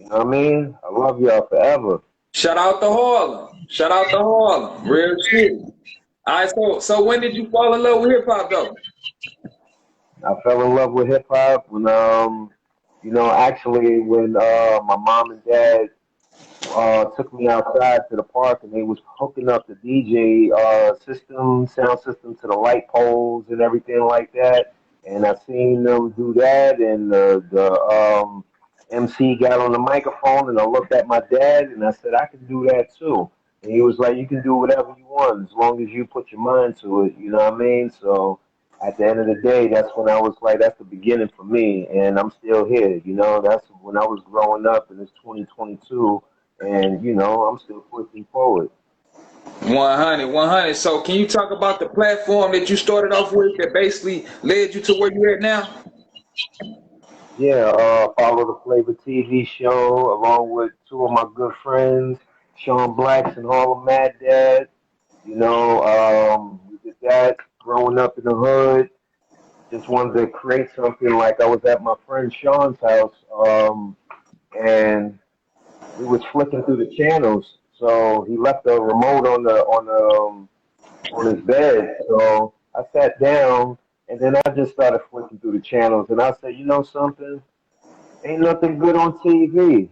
You know what I mean? I love y'all forever. Shout out to Harlem. Shout out to Harlem. Real shit. All right, so when did you fall in love with hip hop though? I fell in love with hip hop when actually when my mom and dad took me outside to the park and they was hooking up the DJ sound system to the light poles and everything like that. And I seen them do that, and the MC got on the microphone, and I looked at my dad and I said, I can do that too. And he was like, you can do whatever you want as long as you put your mind to it. You know what I mean? So at the end of the day, that's when I was like, that's the beginning for me, and I'm still here. That's when I was growing up, and it's 2022, and I'm still pushing forward. 100, 100. So can you talk about the platform that you started off with that basically led you to where you're at now? Yeah, follow the Flavor TV show along with two of my good friends, Sean Blacks and Harlem Mad Dad. We did that growing up in the hood. Just wanted to create something like I was at my friend Sean's house, and we was flicking through the channels. So he left the remote on his bed. So I sat down, and then I just started flicking through the channels, and I said, you know something? Ain't nothing good on TV.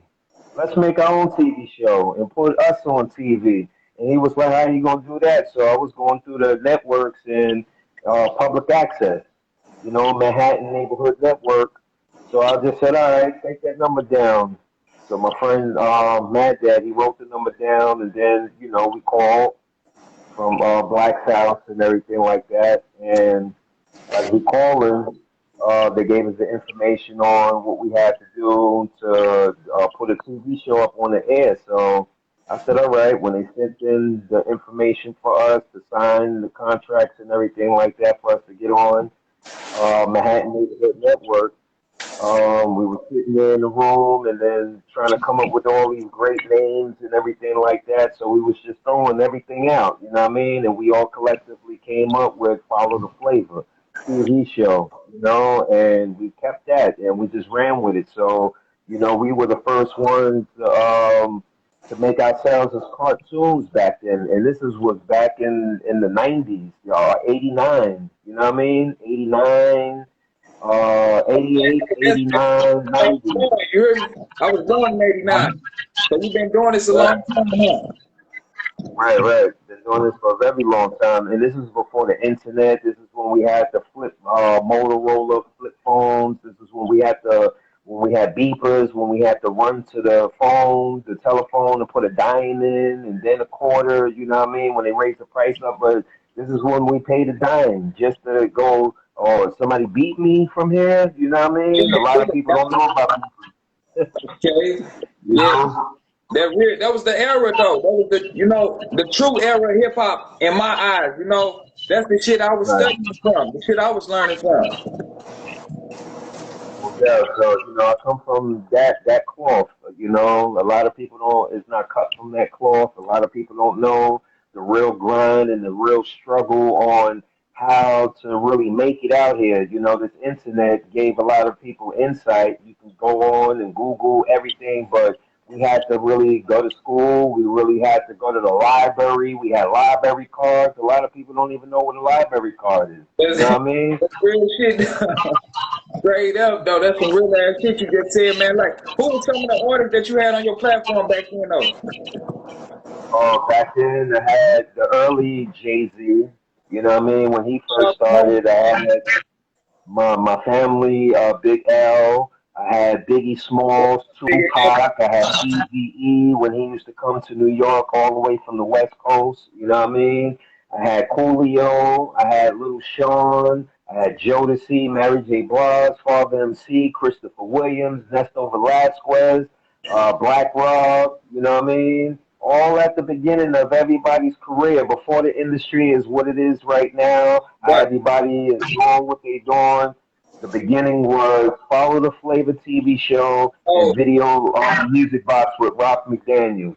Let's make our own TV show and put us on TV. And he was like, how are you going to do that? So I was going through the networks and public access, Manhattan Neighborhood Network. So I just said, all right, take that number down. So my friend Mad Dad, he wrote the number down, and then, we called from Black's house and everything like that. And as we called, they gave us the information on what we had to do to put a TV show up on the air. So I said, all right, when they sent in the information for us to sign the contracts and everything like that for us to get on Manhattan Neighborhood Network, we were sitting there in the room and then trying to come up with all these great names and everything like that. So we was just throwing everything out, you know what I mean? And we all collectively came up with Follow the Flavor TV show, and we kept that and we just ran with it. So, we were the first ones to make ourselves as cartoons back then. And was back in the 90s, y'all, 89, you know what I mean? 89, 88, 89, 90. You heard me? I was born in 89. So you've been doing this a long time now. Right, right. Been doing this for a very long time, and this is before the internet. This is when we had the flip Motorola flip phones. This is when we had beepers, when we had to run to the telephone, and put a dime in, and then a quarter. You know what I mean? When they raised the price up, but this is when we paid a dime just to go. Oh, somebody beat me from here. You know what I mean? A lot of people don't know about beepers. Okay. Yeah. That was the era though. That was the true era of hip hop in my eyes. That's the shit I was studying from. The shit I was learning from. Yeah, so I come from that cloth. A lot of people don't. It's not cut from that cloth. A lot of people don't know the real grind and the real struggle on how to really make it out here. This internet gave a lot of people insight. You can go on and Google everything, but we had to really go to school. We really had to go to the library. We had library cards. A lot of people don't even know what a library card is. You know what I mean? That's real shit. Straight up, though. That's some real ass shit you just said, man. Like, who were some of the artists that you had on your platform back then, though? Back then, I had the early Jay-Z. You know what I mean? When he first started, I had my family, Big L. I had Biggie Smalls, Tupac. I had Eazy-E when he used to come to New York all the way from the West Coast. You know what I mean? I had Coolio. I had Little Sean. I had Jodeci, Mary J. Blige, Father MC, Christopher Williams, Nesto Velasquez, Black Rob. You know what I mean? All at the beginning of everybody's career, before the industry is what it is right now. How everybody is doing what they're doing. The beginning was Follow the Flavor TV show and video music box with Rock McDaniels,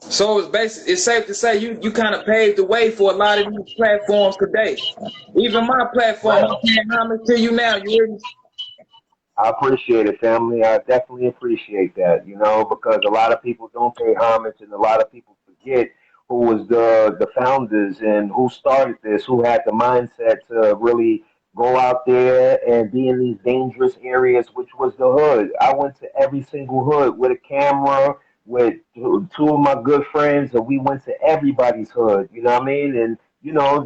So it's safe to say you kind of paved the way for a lot of these platforms today. Even my platform, I'm paying homage to you now. You hear me? I appreciate it, family. I definitely appreciate that, because a lot of people don't pay homage and a lot of people forget who was the founders and who started this, who had the mindset to really go out there and be in these dangerous areas, which was the hood. I went to every single hood with a camera with two of my good friends, and we went to everybody's hood, you know what I mean? And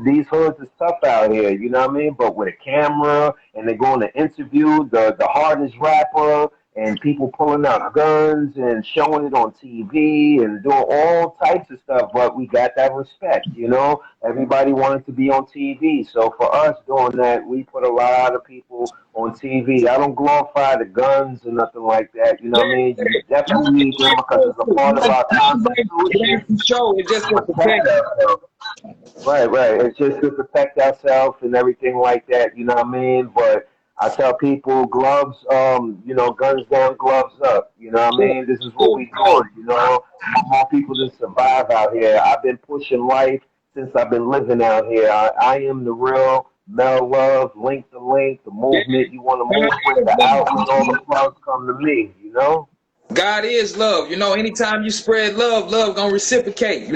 these hoods is tough out here, you know what I mean? But with a camera and they're going to interview the hardest rapper and people pulling out guns and showing it on TV and doing all types of stuff, but we got that respect. Everybody wanted to be on TV. So for us doing that, we put a lot of people on TV. I don't glorify the guns or nothing like that, you know Yeah, what I mean? You definitely need them because it's a part of our it constitution ain't for show. It's just to for protect protection. ourselves. Right, right. It's just to protect ourselves and everything like that, you know what I mean? But I tell people gloves, guns down, gloves up. You know what I Yeah. mean? This is what we doing. More people to survive out here. I've been pushing life since I've been living out here. I am the real Mel Love, Link the Link, the movement you want to move with, the outlet, all the plugs come to me. God is love. Anytime you spread love, love gonna reciprocate.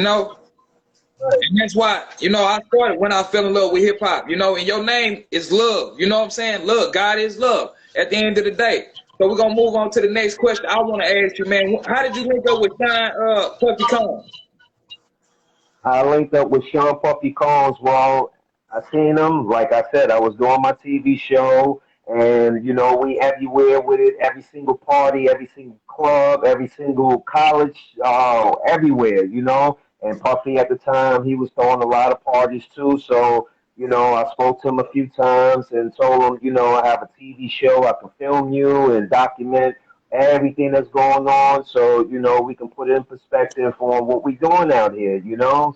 Right. And that's why, I started when I fell in love with hip hop, and your name is love. You know what I'm saying? Love. God is love at the end of the day. So we're gonna move on to the next question. I wanna ask you, man, how did you link up with Shine Puffy Combs? I linked up with Sean Puffy Combs. Well, I seen him. Like I said, I was doing my TV show, and we everywhere with it. Every single party, every single club, every single college, everywhere. And Puffy at the time, he was throwing a lot of parties too. So I spoke to him a few times and told him, I have a TV show. I can film you and document everything that's going on so we can put it in perspective on what we're doing out here.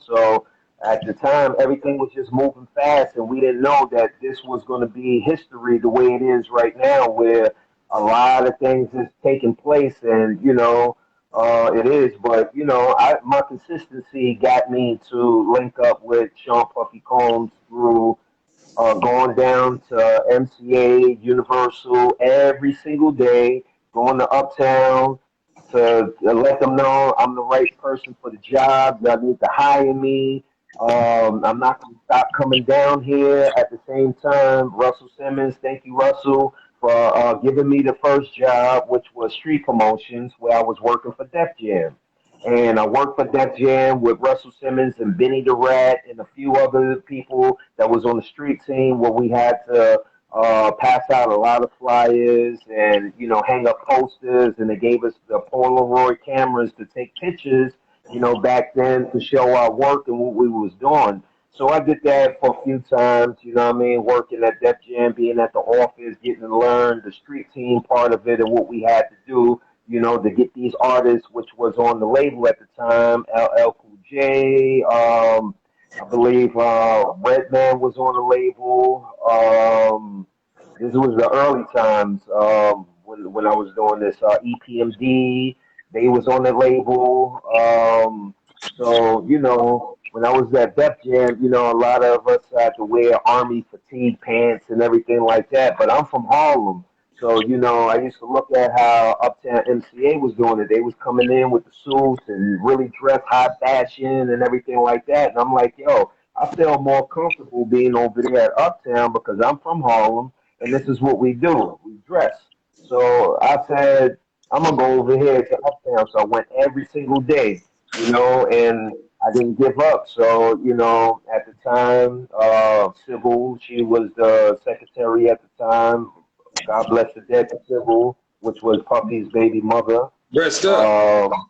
So at the time everything was just moving fast and we didn't know that this was going to be history the way it is right now where a lot of things is taking place and it is, but my consistency got me to link up with Sean Puffy Combs through going down to MCA, Universal every single day, going to Uptown to let them know I'm the right person for the job. They need to hire me. I'm not going to stop coming down here. At the same time, Russell Simmons, thank you, Russell, for giving me the first job, which was street promotions, where I was working for Def Jam. And I worked for Def Jam with Russell Simmons and Benny the Rat and a few other people that was on the street team where we had to pass out a lot of flyers and hang up posters and they gave us the Polaroid cameras to take pictures back then to show our work and what we was doing. So I did that for a few times, what I mean, working at Def Jam, being at the office, getting to learn the street team part of it and what we had to do to get these artists, which was on the label at the time, LL Cool J, I believe Redman was on the label. This was the early times when I was doing this. EPMD, they was on the label. So when I was at Def Jam, a lot of us had to wear army fatigue pants and everything like that. But I'm from Harlem. So, I used to look at how Uptown MCA was doing it. They was coming in with the suits and really dressed high fashion and everything like that. And I'm like, yo, I feel more comfortable being over there at Uptown because I'm from Harlem and this is what we do. We dress. So I said, I'm going to go over here to Uptown. So I went every single day, and I didn't give up. So, at the time, Sybil, she was the secretary at the time. God bless the dead to Sybil, which was Puffy's baby mother. Rest up. Um,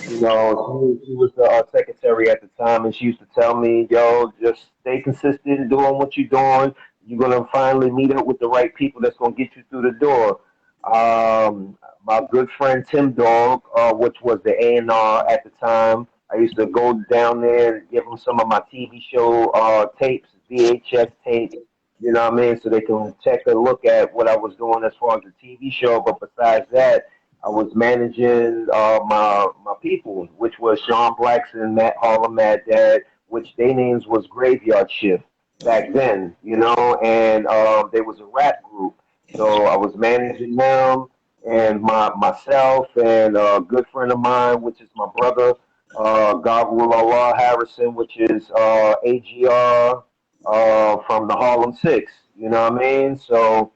she was the secretary at the time, and she used to tell me, "Yo, just stay consistent, doing what you're doing. You're gonna finally meet up with the right people that's gonna get you through the door." My good friend Tim Dog, which was the A&R at the time, I used to go down there and give him some of my TV show tapes, VHS tapes. You know what I mean? So they can take a look at what I was doing as far as the TV show. But besides that, I was managing my people, which was Sean Blackson, Matt Harlem, Mad Dad, which their names was Graveyard Shift back then, and there was a rap group. So I was managing them and myself and a good friend of mine, which is my brother, Gavul Allah Harrison, which is AGR from the Harlem Six. You know what I mean? So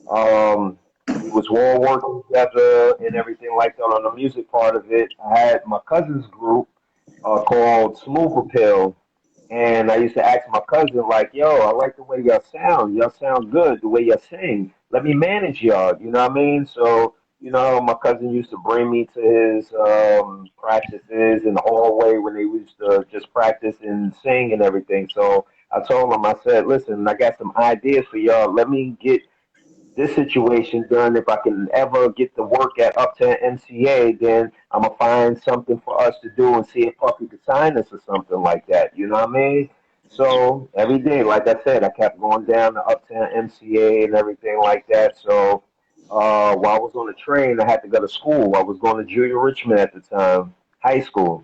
um, we was all working together and everything like that on the music part of it. I had my cousin's group called Smooth Pill, and I used to ask my cousin, like, yo, I like the way y'all sound. Y'all sound good, the way y'all sing. Let me manage y'all. You know what I mean? So, my cousin used to bring me to his practices in the hallway when they used to just practice and sing and everything. So I told him, I said, listen, I got some ideas for y'all. Let me get this situation done. If I can ever get to work at Uptown MCA, then I'm gonna find something for us to do and see if Puffy could sign us or something like that. You know what I mean? So every day, like I said, I kept going down to Uptown MCA and everything like that. So while I was on the train, I had to go to school. I was going to Junior Richmond at the time, high school,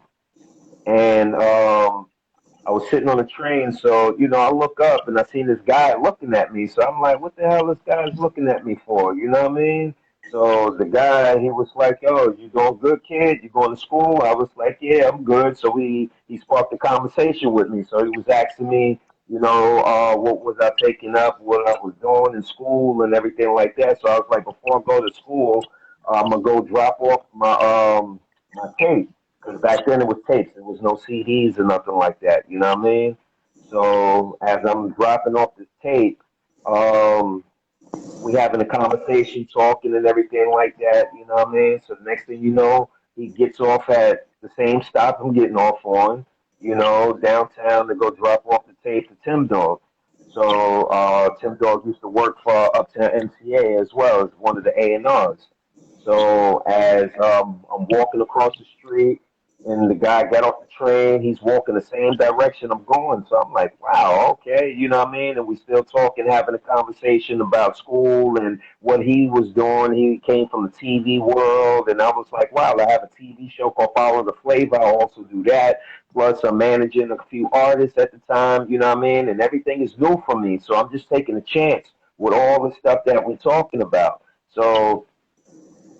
and I was sitting on the train, so I look up and I seen this guy looking at me. So I'm like, "What the hell this guy's looking at me for?" You know what I mean? So the guy, he was like, "Yo, you doing good, kid? You going to school?" I was like, "Yeah, I'm good." So he sparked a conversation with me. So he was asking me, what was I taking up, what I was doing in school, and everything like that. So I was like, before I go to school, I'm gonna go drop off my tape. Because back then it was tapes. There was no CDs or nothing like that. You know what I mean? So as I'm dropping off this tape, um, we having a conversation, talking and everything like that. You know what I mean? So the next thing you know, he gets off at the same stop I'm getting off on. Downtown to go drop off the tape to Tim Dog. So Tim Dog used to work for Uptown MCA as well as one of the A&Rs. So as I'm walking across the street, and the guy got off the train, he's walking the same direction I'm going. So I'm like, wow, okay, you know what I mean? And we still talking, having a conversation about school and what he was doing. He came from the TV world, and I was like, wow, I have a TV show called Follow the Flavor. I also do that. Plus, I'm managing a few artists at the time, you know what I mean? And everything is new for me. So I'm just taking a chance with all the stuff that we're talking about. So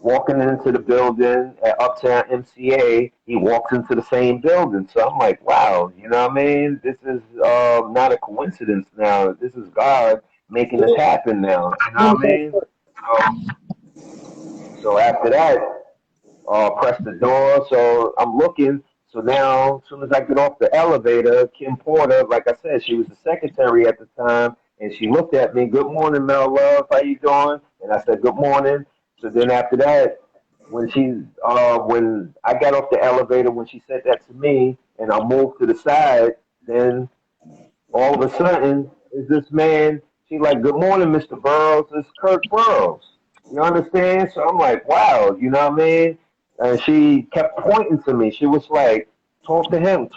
walking into the building at Uptown MCA, he walks into the same building. So I'm like, wow, you know what I mean? This is not a coincidence now. This is God making this happen now. You know what I mean? So after that, press the door. So I'm looking. So now, as soon as I get off the elevator, Kim Porter, like I said, she was the secretary at the time, and she looked at me. Good morning, Mel Love. How you doing? And I said, good morning. So then after that, when I got off the elevator, when she said that to me, and I moved to the side, then all of a sudden, is this man? She like, good morning, Mr. Burroughs. It's Kirk Burroughs. You understand? So I'm like, wow, you know what I mean? And she kept pointing to me. She was like, talk to him,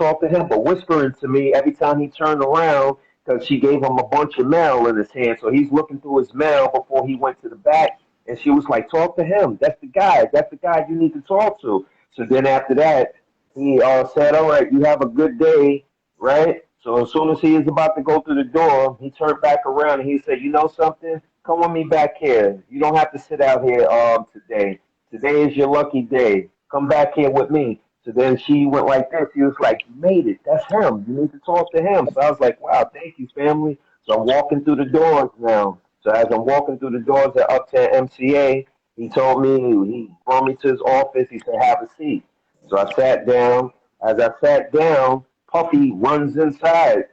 but whispering to me every time he turned around because she gave him a bunch of mail in his hand. So he's looking through his mail before he went to the back. And she was like, talk to him. That's the guy. That's the guy you need to talk to. So then after that, he said, all right, you have a good day, right? So as soon as he is about to go through the door, he turned back around and he said, you know something? Come with me back here. You don't have to sit out here today. Today is your lucky day. Come back here with me. So then she went like this. He was like, you made it. That's him. You need to talk to him. So I was like, wow, thank you, family. So I'm walking through the doors now. So as I'm walking through the doors at Uptown MCA, he told me, he brought me to his office. He said, have a seat. So I sat down. As I sat down, Puffy runs inside.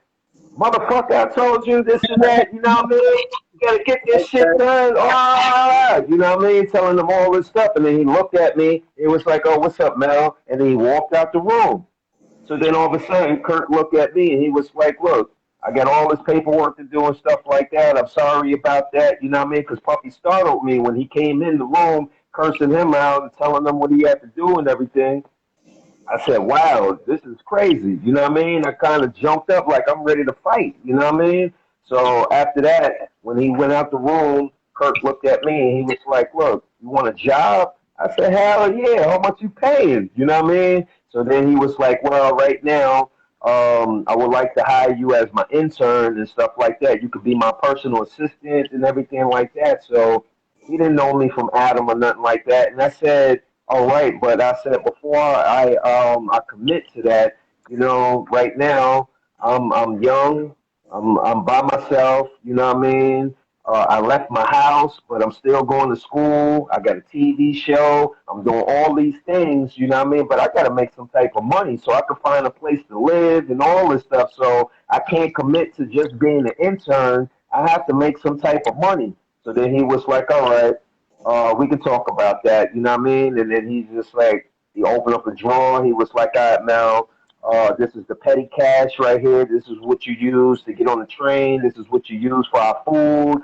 Motherfucker, I told you this and that, you know what I mean? You gotta get this shit done. Oh, you know what I mean? Telling him all this stuff. And then he looked at me. It was like, oh, what's up, Mel? And then he walked out the room. So then all of a sudden, Kurt looked at me and he was like, look, I got all this paperwork to do and stuff like that. I'm sorry about that. You know what I mean? Because Puffy startled me when he came in the room, cursing him out and telling him what he had to do and everything. I said, wow, this is crazy. You know what I mean? I kind of jumped up like I'm ready to fight. You know what I mean? So after that, when he went out the room, Kirk looked at me and he was like, look, you want a job? I said, hell yeah. How much you paying? You know what I mean? So then he was like, well, right now, I would like to hire you as my intern and stuff like that. You could be my personal assistant and everything like that. So He didn't know me from Adam or nothing like that. And I said, all right, but I said before I commit to that, right now I'm young, I'm by myself, you know what I mean? I left my house, but I'm still going to school. I got a TV show. I'm doing all these things, you know what I mean? But I got to make some type of money so I can find a place to live and all this stuff. So I can't commit to just being an intern. I have to make some type of money. So then he was like, all right, we can talk about that, you know what I mean? And then he just like, he opened up a drawer. He was like, all right, now, this is the petty cash right here. This is what you use to get on the train. This is what you use for our food.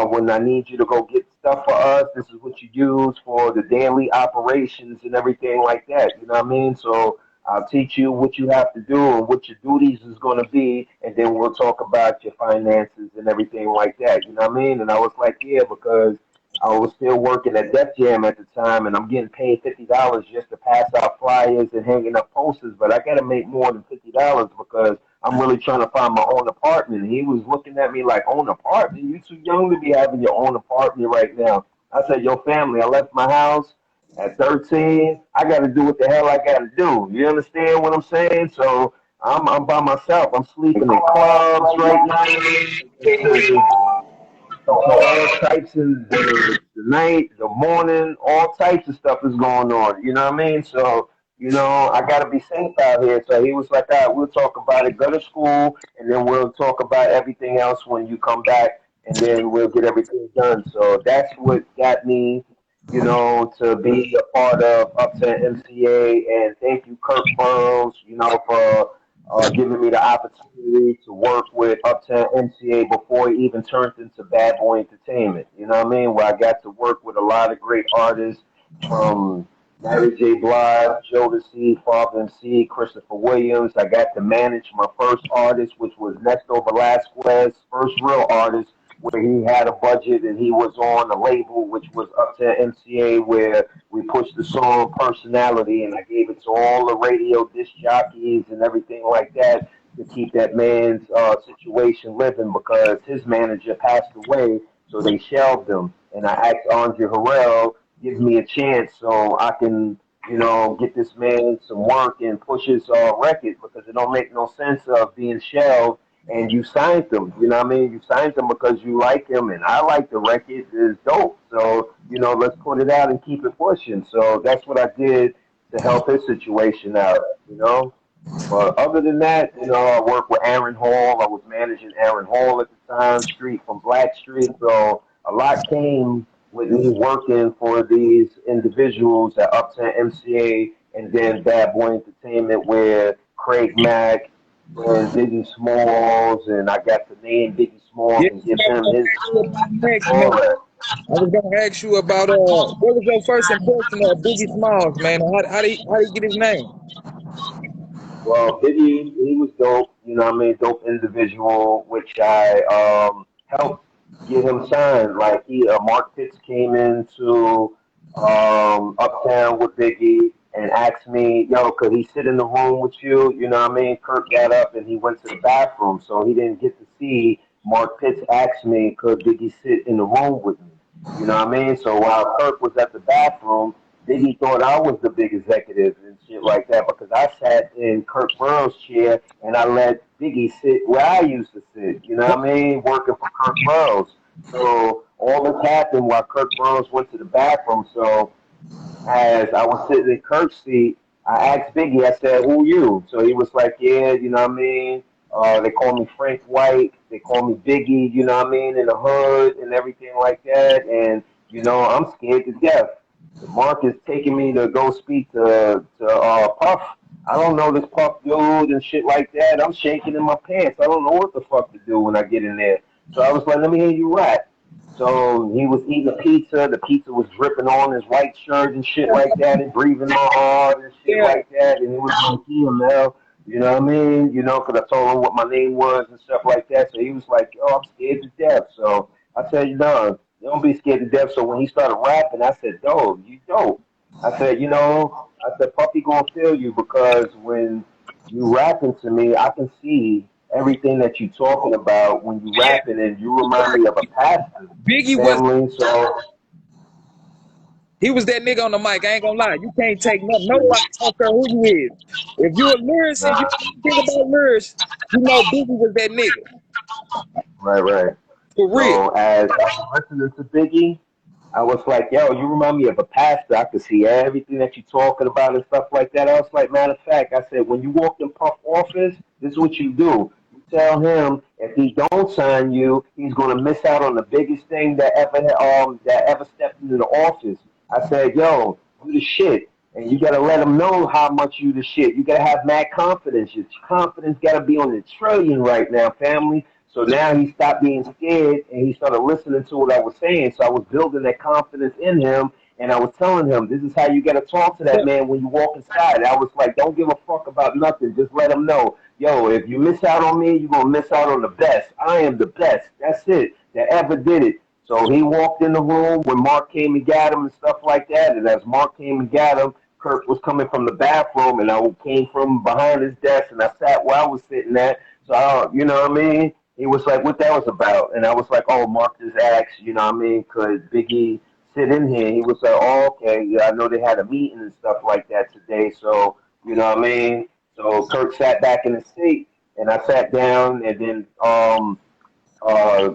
When I need you to go get stuff for us, this is what you use for the daily operations and everything like that. You know what I mean? So I'll teach you what you have to do and what your duties is going to be, and then we'll talk about your finances and everything like that. You know what I mean? And I was like, yeah, because I was still working at Def Jam at the time, and I'm getting paid $50 just to pass out flyers and hanging up posters. But I got to make more than $50 because I'm really trying to find my own apartment. And he was looking at me like, own apartment? You too young to be having your own apartment right now. I said, yo, family, I left my house at 13. I got to do what the hell I got to do. You understand what I'm saying? So I'm by myself. I'm sleeping in clubs right now. All types of the night, the morning, all types of stuff is going on. You know what I mean? So, I got to be safe out here. So he was like, all right, we'll talk about it. Go to school, and then we'll talk about everything else when you come back, and then we'll get everything done. So that's what got me, to be a part of Uptown MCA. And thank you, Kirk Burrows, for giving me the opportunity to work with Uptown MCA before it even turned into Bad Boy Entertainment. You know what I mean? Where I got to work with a lot of great artists from Mary J. Blige, Jodeci, Father MC, Christopher Williams. I got to manage my first artist, which was Nesto Velasquez, first real artist, where he had a budget and he was on a label, which was Uptown MCA, where we pushed the song Personality, and I gave it to all the radio disc jockeys and everything like that to keep that man's situation living because his manager passed away, so they shelved him. And I asked Andre Harrell, give me a chance so I can, get this man some work and push his record because it don't make no sense of being shelved and you signed them. You know what I mean? You signed them because you like him, and I like the record. It's dope. So, let's put it out and keep it pushing. So that's what I did to help his situation out. But other than that, I worked with Aaron Hall. I was managing Aaron Hall at the time, Street from Black Street. So a lot came with me working for these individuals at Uptown MCA and then Bad Boy Entertainment, where Craig Mack and Biggie Smalls, and I got to name Biggie Smalls Yeah, and give him his next, man. all that. I was gonna ask you about what was your first impression of Biggie Smalls, man? How did he get his name? Well, Biggie, he was dope. You know what I mean? Dope individual, which I helped get him signed. Like Mark Pitts came into Uptown with Biggie and asked me, yo, could he sit in the room with you? You know what I mean? Kirk got up and he went to the bathroom, so he didn't get to see Mark Pitts ask me, could Biggie sit in the room with me? You know what I mean? So while Kirk was at the bathroom, Biggie thought I was the big executive and shit like that because I sat in Kirk Burrows' chair and I let Biggie sit where I used to sit. You know what I mean? Working for Kirk Burrows. So all this happened while Kirk Burrows went to the bathroom. So as I was sitting in Kirk's seat, I asked Biggie, I said, who you? So he was like, yeah, you know what I mean? They call me Frank White. They call me Biggie, you know what I mean, in the hood and everything like that. And, I'm scared to death. The Mark is taking me to go speak to Puff. I don't know this Puff dude and shit like that. I'm shaking in my pants. I don't know what the fuck to do when I get in there. So I was like, let me hear you rap. So he was eating a pizza. The pizza was dripping on his white shirt and shit like that, and breathing all hard and shit Yeah, like that. And it was like, EML, you know what I mean? Because I told him what my name was and stuff like that. So he was like, yo, I'm scared to death. So I said, don't be scared to death. So when he started rapping, I said, dope, you dope. I said, Puppy gonna feel you because when you rapping to me, I can see everything that you talking about when you yeah. rapping, and you remind me of a pastor Biggie was family. So He was that nigga on the mic. I ain't gonna lie. You can't take nothing. Nobody don't care who you is. If you a lyricist, you think about lyrics, you know Biggie was that nigga. Right. For real. So as I was listening to Biggie, I was like, yo, you remind me of a pastor. I could see everything that you're talking about and stuff like that. I was like, matter of fact, I said, when you walk in Puff office, this is what you do. You tell him if he don't sign you, he's gonna miss out on the biggest thing that ever stepped into the office. I said, yo, you the shit. And you gotta let him know how much you the shit. You gotta have mad confidence. Your confidence gotta be on the trillion right now, family. So now he stopped being scared and he started listening to what I was saying. So I was building that confidence in him and I was telling him, this is how you got to talk to that man when you walk inside. I was like, don't give a fuck about nothing. Just let him know, yo, if you miss out on me, you're going to miss out on the best. I am the best. That's it. That ever did it. So he walked in the room when Mark came and got him and stuff like that. And as Mark came and got him, Kirk was coming from the bathroom and I came from behind his desk and I sat where I was sitting at. So, you know what I mean? He was like, what that was about? And I was like, oh, Mark just asked, you know what I mean? Could Biggie sit in here? He was like, oh, okay. Yeah, I know they had a meeting and stuff like that today. So, you know what I mean? So Kirk sat back in his seat and I sat down and then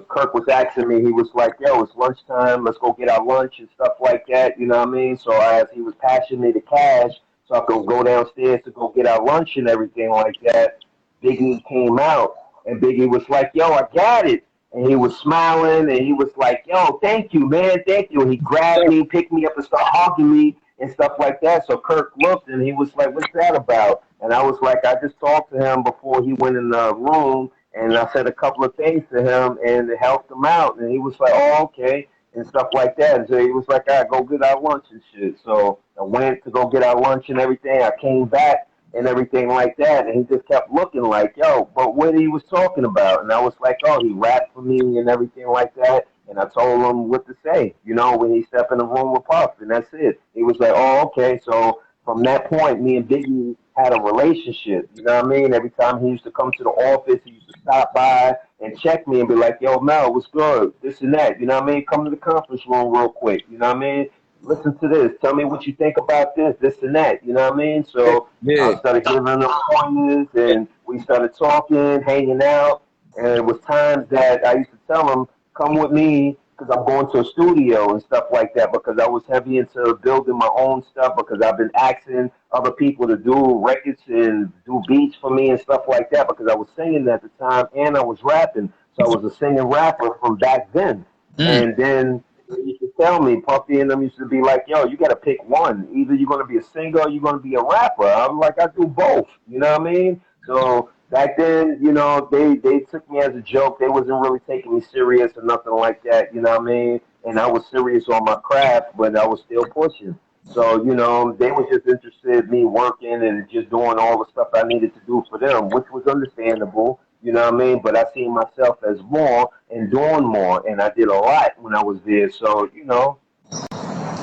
Kirk was asking me, he was like, yo, it's lunchtime. Let's go get our lunch and stuff like that. You know what I mean? So as he was passing me the cash so I could go downstairs to go get our lunch and everything like that, Biggie came out. And Biggie was like, yo, I got it. And he was smiling and he was like, yo, thank you, man, thank you. And he grabbed me, picked me up and started hugging me and stuff like that. So Kirk looked and he was like, what's that about? And I was like, I just talked to him before he went in the room and I said a couple of things to him and it helped him out. And he was like, oh, okay, and stuff like that. And so he was like, all right, go get our lunch and shit. So I went to go get our lunch and everything. I came back and everything like that. And he just kept looking like, yo, but what he was talking about? And I was like, oh, he rapped for me and everything like that. And I told him what to say, you know, when he stepped in the room with Puff. And that's it. He was like, oh, okay. So from that point, me and Biggie had a relationship. You know what I mean? Every time he used to come to the office, he used to stop by and check me and be like, yo, Mel, what's good? This and that. You know what I mean? Come to the conference room real quick. You know what I mean? Listen to this. Tell me what you think about this and that. You know what I mean? So Yeah. I started giving him pointers and we started talking, hanging out. And it was times that I used to tell him, come with me because I'm going to a studio and stuff like that because I was heavy into building my own stuff because I've been asking other people to do records and do beats for me and stuff like that because I was singing at the time and I was rapping. So I was a singing rapper from back then. Mm. And then they used to tell me, Puffy and them used to be like, yo, you got to pick one. Either you're going to be a singer or you're going to be a rapper. I'm like, I do both. You know what I mean? So back then, you know, they took me as a joke. They wasn't really taking me serious or nothing like that. You know what I mean? And I was serious on my craft, but I was still pushing. So, you know, they was just interested in me working and just doing all the stuff I needed to do for them, which was understandable. You know what I mean? But I seen myself as more and doing more, and I did a lot when I was there. So, you know,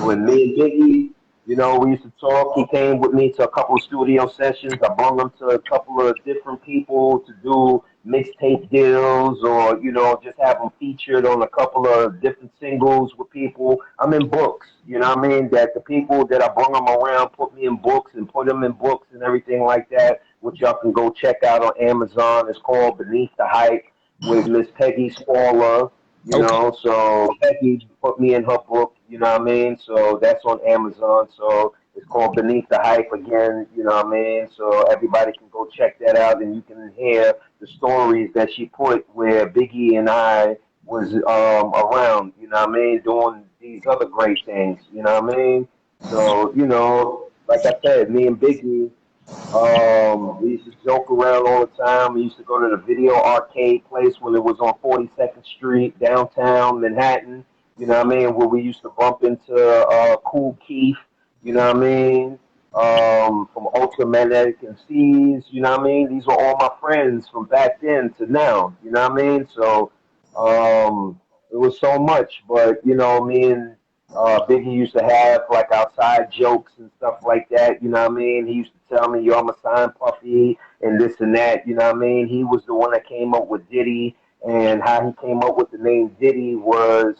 when me and Biggie, you know, we used to talk. He came with me to a couple of studio sessions. I brought him to a couple of different people to do mixtape deals or, you know, just have him featured on a couple of different singles with people. I'm in books, you know what I mean? That the people that I brought him around put me in books and put him in books and everything like that, which y'all can go check out on Amazon. It's called Beneath the Hype with Miss Peggy Spoiler. You Okay. know, so Becky put me in her book, you know what I mean? So that's on Amazon. So it's called Beneath the Hype again, you know what I mean? So everybody can go check that out and you can hear the stories that she put where Biggie and I was around, you know what I mean, doing these other great things, you know what I mean? So, you know, like I said, me and Biggie we used to joke around all the time. We used to go to the video arcade place when it was on 42nd Street, downtown Manhattan. You know what I mean? Where we used to bump into Cool Keith. You know what I mean? From Ultramagnetic and Seas. You know what I mean? These are all my friends from back then to now. You know what I mean? So it was so much. But you know, me and Biggie used to have like outside jokes and stuff like that. You know what I mean? He used to tell me, "Yo, I'm a sign Puffy and this and that." You know what I mean? He was the one that came up with Diddy, and how he came up with the name Diddy was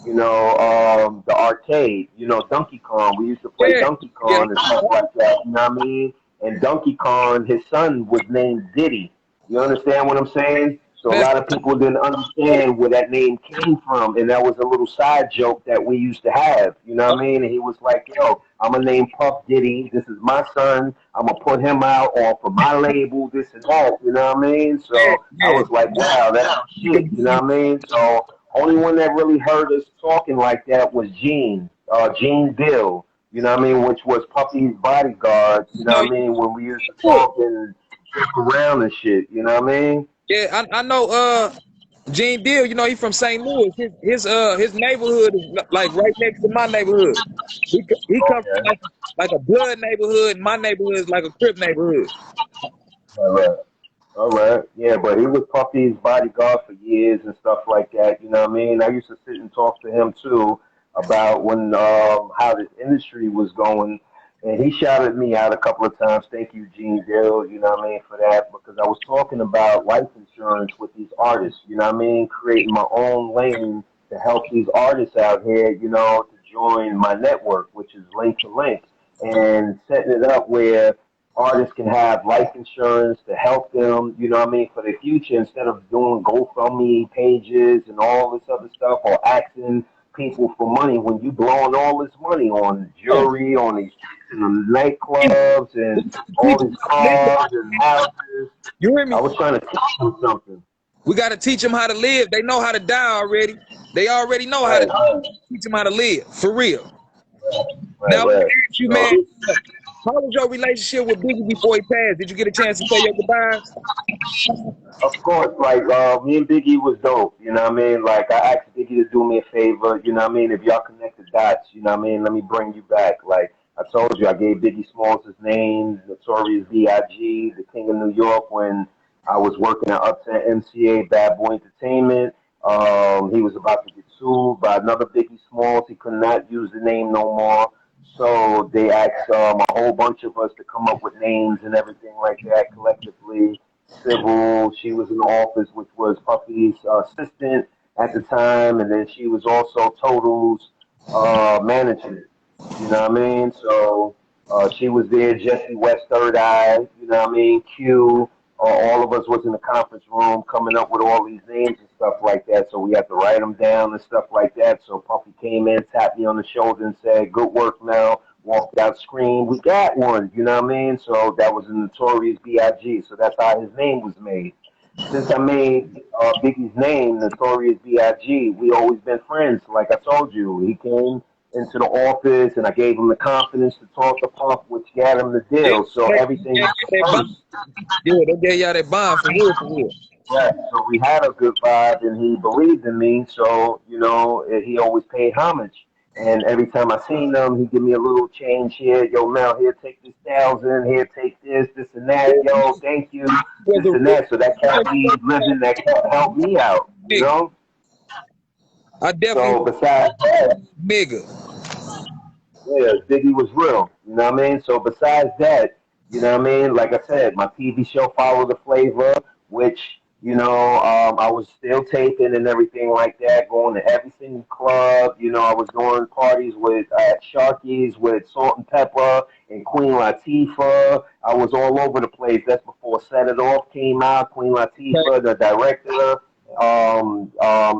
the arcade, Donkey Kong. We used to play Yeah, Donkey yeah. Kong and stuff like that, you know what I mean? And Donkey Kong, his son was named Diddy. You understand what I'm saying? So a That's lot of people didn't understand where that name came from, and that was a little side joke that we used to have. You know what I mean? And he was like, "Yo, I'm gonna name Puff Diddy. This is my son. I'm gonna put him out off of my label. This and that." You know what I mean? yeah, So I yeah. was like, "Wow, that's shit." You know what I mean? So only one that really heard us talking like that was Gene Bill. You know what I mean? Which was Puffy's bodyguard. You know No, what I mean? When we used to talk and joke around and shit. You know what I mean? yeah, I know. Gene Deal, he from St. Louis. His neighborhood is like right next to my neighborhood. He comes from Okay. like a blood neighborhood, and my neighborhood is like a Crip neighborhood. All right. All right. Yeah, but he was Puffy's bodyguard for years and stuff like that. You know what I mean? I used to sit and talk to him too about when how this industry was going. And he shouted me out a couple of times. Thank you, Gene Dill, you know what I mean, for that, because I was talking about life insurance with these artists, you know what I mean, creating my own lane to help these artists out here, to join my network, which is Link to Link, and setting it up where artists can have life insurance to help them, you know what I mean, for their future instead of doing GoFundMe pages and all this other stuff or asking people for money when you blowing all this money on Oh, jewelry, on these chicks in the nightclubs we and gotta all teach these 'em how to live. cars and houses. You hear I me? was trying to teach them something. We got to teach them how to live. They know how to die already. They already know how to Right, die. Teach them how to live for real. right, Now I want right. to ask you, So man, how was your relationship with Biggie before he passed? Did you get a chance to say your goodbyes? of course, like me and Biggie was dope. You know what I mean? Like I asked Biggie to do me a favor. You know what I mean? If y'all connect the dots, you know what I mean? Let me bring you back. Like I told you, I gave Biggie Smalls his name, Notorious B.I.G., the King of New York, when I was working at Upset MCA, Bad Boy Entertainment. He was about to get sued by another Biggie Smalls. He could not use the name no more. So they asked a whole bunch of us to come up with names and everything like that collectively. Civil. She was in the office, which was Puffy's assistant at the time, and then she was also Total's manager. You know what I mean? So she was there. Jesse West, Third Eye. You know what I mean? Q. All of us was in the conference room coming up with all these names and stuff like that. So we had to write them down and stuff like that. So Puffy came in, tapped me on the shoulder, and said, "Good work, Mel." Walked out, screamed, "We got one!" You know what I mean? So that was a Notorious B.I.G. So that's how his name was made. Since I made Biggie's name Notorious B.I.G., we always been friends. Like I told you, he came into the office, and I gave him the confidence to talk to Puff, which got him the Yeah, deal. So they everything gave was y'all that bond. first. Yeah, they gave y'all that bond for real, for real. Yeah, so we had a good vibe, and he believed in me. So he always paid homage. And every time I seen him, he give me a little change here. Yo, Mel, here, take this 1,000. Here, take this and that. Yo, thank you, He was this and that. So that kept me living. That kept helped me out. a nigga. I definitely So was besides that, a nigga. yeah, Biggie was real. You know what I mean? So besides that, you know what I mean? Like I said, my TV show Follow the Flavor, which, I was still taping and everything like that, going to every single club. I was doing parties with Sharky's with Salt and Pepper and Queen Latifah. I was all over the place. That's before Set It Off came out. Queen Latifah, the director,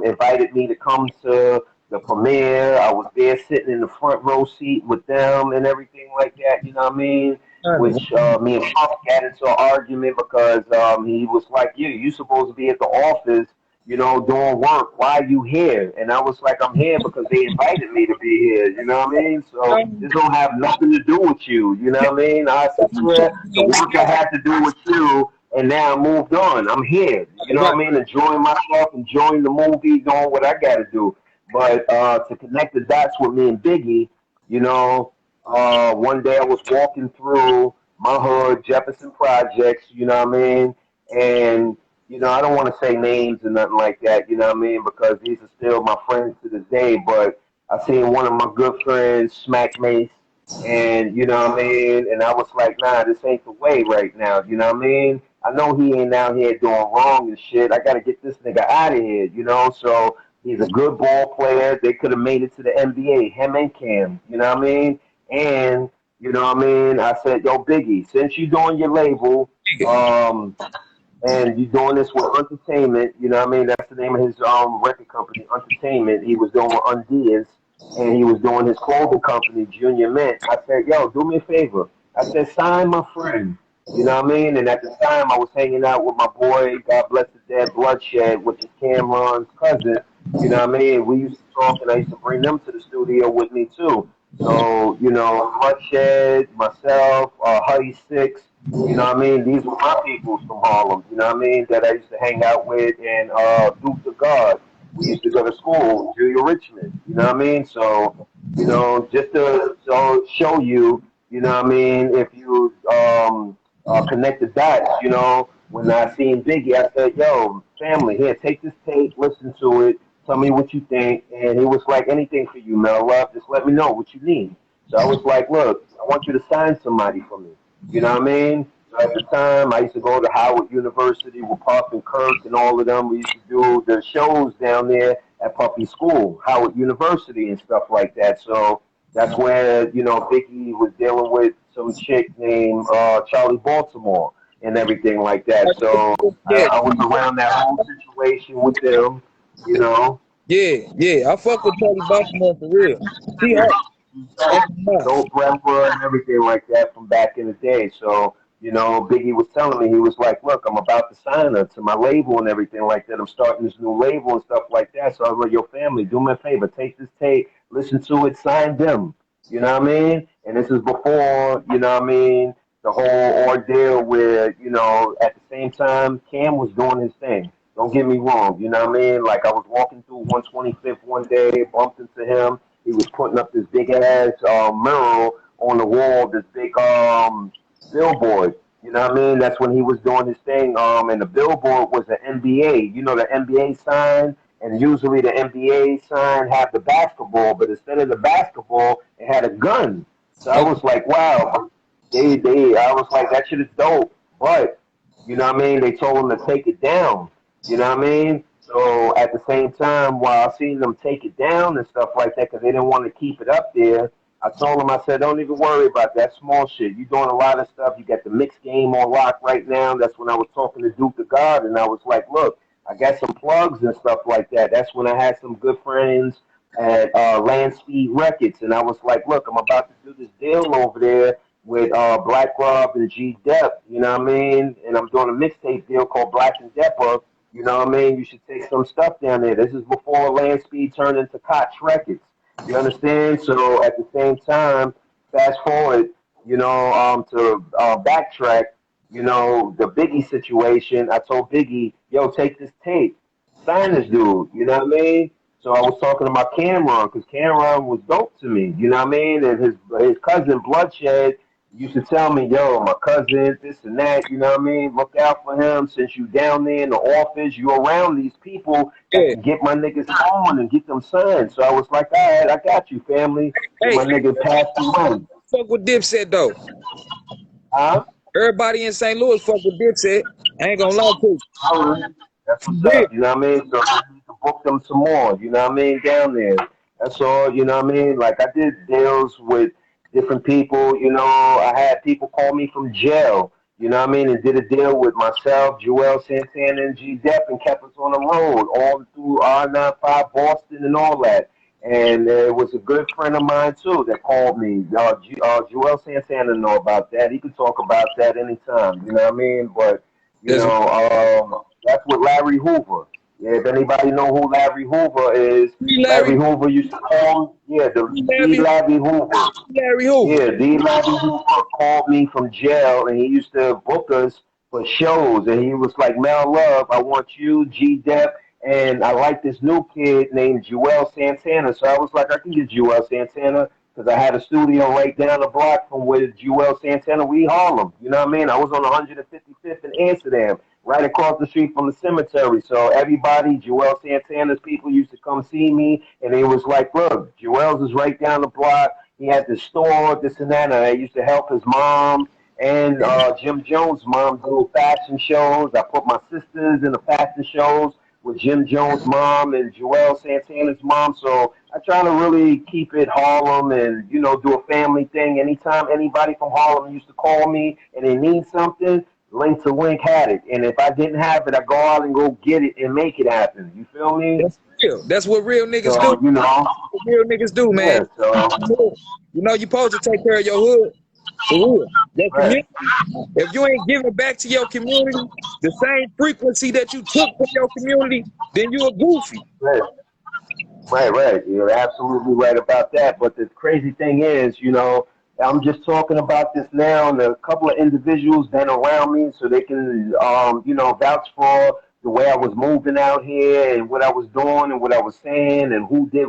invited me to come to the premiere. I was there sitting in the front row seat with them and everything like that. You know what I mean? Which me and Puff got into an argument because he was like, you supposed to be at the office, doing work. Why are you here?" And I was like, "I'm here because they invited me to be here." You know what I mean? So this don't have nothing to do with you. You know what I mean? I said, "Yeah, the work I had to do with you, and now I moved on. I'm here. You know what I Right. mean? Enjoying myself, enjoying the movie, doing what I got to do." But to connect the dots with me and Biggie, you know, one day I was walking through my hood, Jefferson Projects, you know what I mean? And, I don't want to say names and nothing like that, you know what I mean? Because these are still my friends to this day. But I seen one of my good friends smack Mace, and, you know what I mean? And I was like, nah, this ain't the way right now, you know what I mean? I know he ain't out here doing wrong and shit. I got to get this nigga out of here, you know? So He's a good ball player. They could have made it to the NBA, him and Cam. You know what I mean? And you know what I mean? I said, yo, Biggie, since you're doing your label, um, and you're doing this with Entertainment, you know what I mean? That's the name of his record company, Entertainment. He was doing with Undies, and he was doing his clothing company, Junior Mint. I said, yo, do me a favor. I said, sign my friend. You know what I mean? And at the time, I was hanging out with my boy, God bless his dad, Bloodshed, which is Cameron's cousin. You know what I mean? We used to talk, and I used to bring them to the studio with me, too. So, you know, Bloodshed, myself, Huddy Six, you know what I mean? These were my peoples from Harlem, you know what I mean, that I used to hang out with, and Duke the God. We used to go to school, Julia Richmond, you know what I mean? So, you know, just to show you, you know what I mean, if you connect the dots, you know, when I seen Biggie, I said, yo, family, here, take this tape, listen to it, tell me what you think. And he was like, anything for you, Mel Love, just let me know what you need. So I was like, look, I want you to sign somebody for me. You know what I mean? So at the time, I used to go to Howard University with Puff and Kirk and all of them. We used to do the shows down there at Puffy School, Howard University and stuff like that. So that's where, you know, Biggie was dealing with some chick named Charlie Baltimore and everything like that. So Yeah, I was around that whole situation with them, you know. yeah. I fuck with Charlie Baltimore for real. She hurt. I ain't gonna lie. Dope rapper and everything like that from back in the day. So, you know, Biggie was telling me, he was like, look, I'm about to sign her to my label and everything like that. I'm starting this new label and stuff like that. So I was like, your family, do me a favor, take this tape, listen to it, sign them. You know what I mean? And this is before, you know what I mean, the whole ordeal where, you know, at the same time, Cam was doing his thing. Don't get me wrong, you know what I mean? Like I was walking through 125th one day, bumped into him. He was putting up this big ass mural on the wall, this big billboard. You know what I mean? That's when he was doing his thing. And the billboard was the NBA. You know the NBA sign, and usually the NBA sign had the basketball, but instead of the basketball, it had a gun. So I Okay. was like, wow, they. I was like, that shit is dope, but you know what I mean? They told him to take it down. You know what I mean? So at the same time, while I seen them take it down and stuff like that, because they didn't want to keep it up there, I told them, I said, don't even worry about that small shit. You're doing a lot of stuff. You got the mixed game on lock right now. That's when I was talking to Duke the God, and I was like, look, I got some plugs and stuff like that. That's when I had some good friends at Land Speed Records, and I was like, look, I'm about to do this deal over there with Black Rob and G Dep, you know what I mean? And I'm doing a mixtape deal called Black and Depper. You know what I mean? You should take some stuff down there. This is before Land Speed turned into Koch Records. You understand? So at the same time, fast forward, you know, to backtrack, you know, the Biggie situation. I told Biggie, yo, take this tape, sign this dude. You know what I mean? So I was talking about Cameron because Cameron was dope to me. You know what I mean? And his cousin Bloodshed used to tell me, yo, my cousin, this and that, you know what I mean? Look out for him since you down there in the office, you around these people that Yeah. can get my niggas on and get them signed. So I was like, all right, I got you, family. And Hey, my nigga passed away. fuck with Dipset though. Huh? Everybody in St. Louis fuck with Dipset. I ain't gonna lie to you. All right. That's what's Yeah. up, you know what I mean? So I need to book them some more, you know what I mean, down there. That's all, you know what I mean? Like I did deals with different people, you know, I had people call me from jail, you know what I mean, and did a deal with myself, Joel Santana and G Dep and kept us on the road all through R95 Boston and all that. And it was a good friend of mine too that called me. Joel Santana know about that. He could talk about that anytime. You know what I mean? But you That's know, that's what Larry Hoover. Yeah, if anybody know who Larry Hoover is, Larry, Larry Hoover used to call. Yeah, the Larry, Larry Hoover. Larry Hoover. Yeah, D. Larry Hoover called me from jail, and he used to book us for shows. And he was like, Mel Love, I want you, G. Dep, and I like this new kid named Joel Santana. So I was like, I can get Joel Santana because I had a studio right down the block from where Joel Santana, we Harlem. You know what I mean? I was on 155th in Amsterdam, right across the street from the cemetery. So everybody, Joel Santana's people used to come see me, and they was like, look, Joel's is right down the block. He had the store, this and that, and I used to help his mom and Jim Jones' mom do fashion shows. I put my sisters in the fashion shows with Jim Jones' mom and Joel Santana's mom. So I try to really keep it Harlem and, you know, do a family thing. Anytime anybody from Harlem used to call me and they need something, Link to Link had it. And if I didn't have it, I go out and go get it and make it happen. You feel me? That's real. That's what real niggas do. So, you know, What real niggas do, yeah, man. so, You know, you supposed to take care of your hood. For real. That right, community. If you ain't giving back to your community the same frequency that you took from your community, then you a goofy. right. Right. You're absolutely right about that. But the crazy thing is, you know, I'm just talking about this now, and a couple of individuals been around me, so they can, you know, vouch for the way I was moving out here and what I was doing and what I was saying and who did